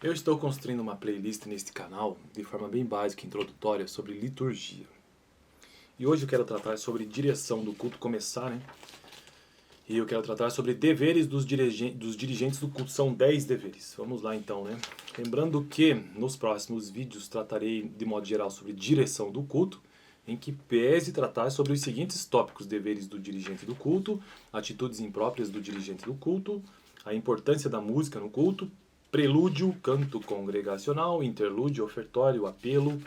Eu estou construindo uma playlist neste canal, de forma bem básica e introdutória, sobre liturgia. E hoje eu quero tratar sobre direção do culto começar, né? E eu quero tratar sobre deveres dos dirigentes do culto. São 10 deveres. Vamos lá então, né? Lembrando que nos próximos vídeos tratarei de modo geral sobre direção do culto, em que pese tratar sobre os seguintes tópicos: deveres do dirigente do culto, atitudes impróprias do dirigente do culto, a importância da música no culto, prelúdio, canto congregacional, interlúdio, ofertório, apelo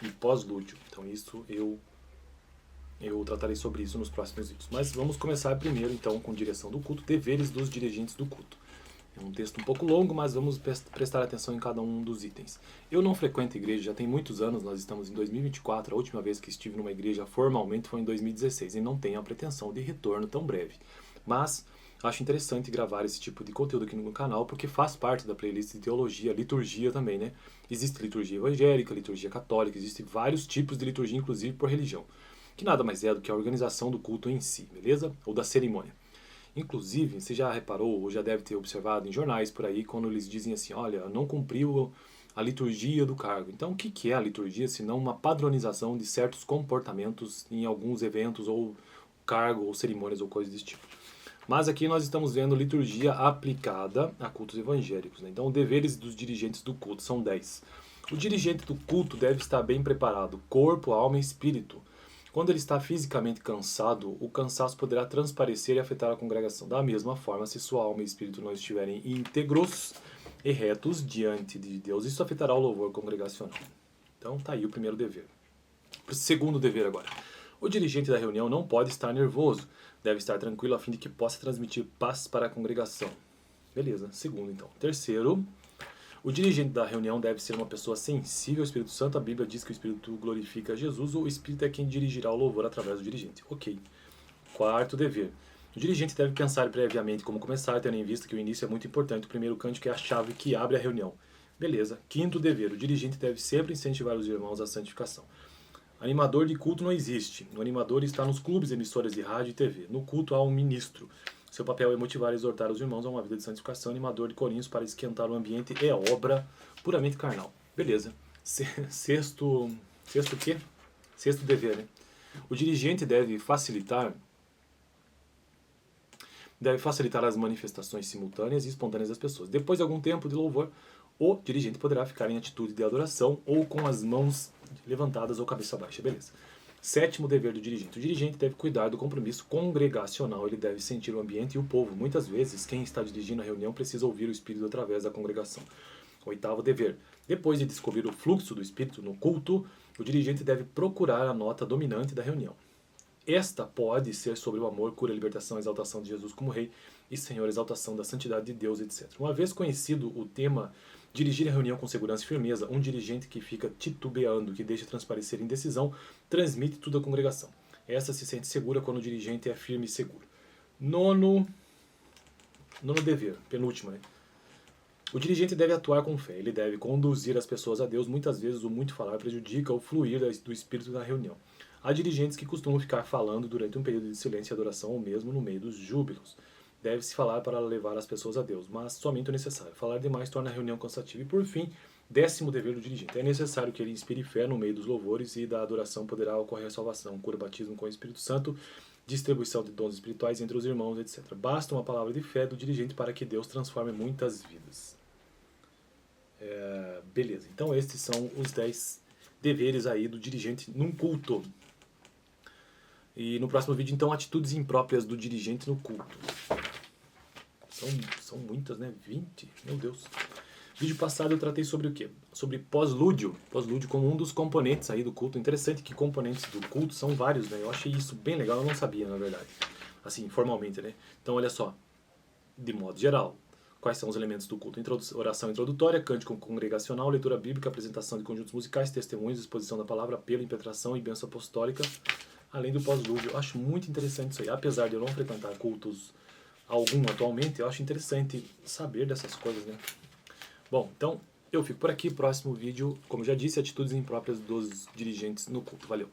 e pós-lúdio. Então isso eu tratarei sobre isso nos próximos vídeos. Mas vamos começar primeiro então com direção do culto, deveres dos dirigentes do culto. É um texto um pouco longo, mas vamos prestar atenção em cada um dos itens. Eu não frequento igreja já tem muitos anos, nós estamos em 2024, a última vez que estive numa igreja formalmente foi em 2016 e não tenho a pretensão de retorno tão breve. Mas acho interessante gravar esse tipo de conteúdo aqui no canal porque faz parte da playlist de teologia, liturgia também, né? Existe liturgia evangélica, liturgia católica, existem vários tipos de liturgia, inclusive por religião, que nada mais é do que a organização do culto em si, beleza? Ou da cerimônia. Inclusive, você já reparou ou já deve ter observado em jornais por aí quando eles dizem assim, olha, não cumpriu a liturgia do cargo. Então, o que é a liturgia senão uma padronização de certos comportamentos em alguns eventos ou cargo ou cerimônias ou coisas desse tipo. Mas aqui nós estamos vendo liturgia aplicada a cultos evangélicos, né? Então, deveres dos dirigentes do culto são 10. O dirigente do culto deve estar bem preparado, corpo, alma e espírito. Quando ele está fisicamente cansado, o cansaço poderá transparecer e afetar a congregação. Da mesma forma, se sua alma e espírito não estiverem íntegros e retos diante de Deus, isso afetará o louvor congregacional. Então, tá aí o primeiro dever. O segundo dever agora. O dirigente da reunião não pode estar nervoso, deve estar tranquilo a fim de que possa transmitir paz para a congregação. Beleza, segundo então. Terceiro, o dirigente da reunião deve ser uma pessoa sensível ao Espírito Santo. A Bíblia diz que o Espírito glorifica Jesus, o Espírito é quem dirigirá o louvor através do dirigente. Ok. Quarto dever. O dirigente deve pensar previamente como começar, tendo em vista que o início é muito importante. O primeiro cântico é a chave que abre a reunião. Beleza. Quinto dever. O dirigente deve sempre incentivar os irmãos à santificação. Animador de culto não existe. O animador está nos clubes, emissoras de rádio e TV. No culto há um ministro. Seu papel é motivar e exortar os irmãos a uma vida de santificação. Animador de corinhos para esquentar o ambiente é obra puramente carnal. Beleza. Sexto quê? Sexto dever, né? O dirigente deve facilitar as manifestações simultâneas e espontâneas das pessoas. Depois de algum tempo de louvor, o dirigente poderá ficar em atitude de adoração ou com as mãos levantadas ou cabeça baixa. Beleza. Sétimo dever do dirigente. O dirigente deve cuidar do compromisso congregacional. Ele deve sentir o ambiente e o povo. Muitas vezes, quem está dirigindo a reunião precisa ouvir o Espírito através da congregação. Oitavo dever. Depois de descobrir o fluxo do Espírito no culto, o dirigente deve procurar a nota dominante da reunião. Esta pode ser sobre o amor, cura, libertação, exaltação de Jesus como Rei e Senhor, exaltação da santidade de Deus, etc. Uma vez conhecido o tema dirigir a reunião com segurança e firmeza, um dirigente que fica titubeando, que deixa transparecer indecisão, transmite tudo à congregação. Essa se sente segura quando o dirigente é firme e seguro. Nono dever, penúltimo, né? O dirigente deve atuar com fé, ele deve conduzir as pessoas a Deus. Muitas vezes o muito falar prejudica o fluir do espírito na reunião. Há dirigentes que costumam ficar falando durante um período de silêncio e adoração ou mesmo no meio dos júbilos. Deve-se falar para levar as pessoas a Deus, mas somente o necessário. Falar demais torna a reunião cansativa. E por fim, décimo dever do dirigente. É necessário que ele inspire fé no meio dos louvores e da adoração poderá ocorrer a salvação, cura, batismo com o Espírito Santo, distribuição de dons espirituais entre os irmãos, etc. Basta uma palavra de fé do dirigente para que Deus transforme muitas vidas. Beleza, então estes são os 10 deveres aí do dirigente num culto. E no próximo vídeo, então, atitudes impróprias do dirigente no culto. São muitas, né? 20? Meu Deus. Vídeo passado eu tratei sobre o quê? Sobre pós-lúdio. Pós-lúdio como um dos componentes aí do culto. Interessante que componentes do culto são vários, né? Eu achei isso bem legal, eu não sabia, na verdade. Assim, formalmente, né? Então, olha só. De modo geral, quais são os elementos do culto? Oração introdutória, cântico congregacional, leitura bíblica, apresentação de conjuntos musicais, testemunhos, exposição da palavra, apelo, impetração e bênção apostólica, além do pós-lúdio. Eu acho muito interessante isso aí. Apesar de eu não frequentar cultos algum atualmente, eu acho interessante saber dessas coisas, né? Bom, então eu fico por aqui. Próximo vídeo, como já disse, atitudes impróprias dos dirigentes no culto. Valeu!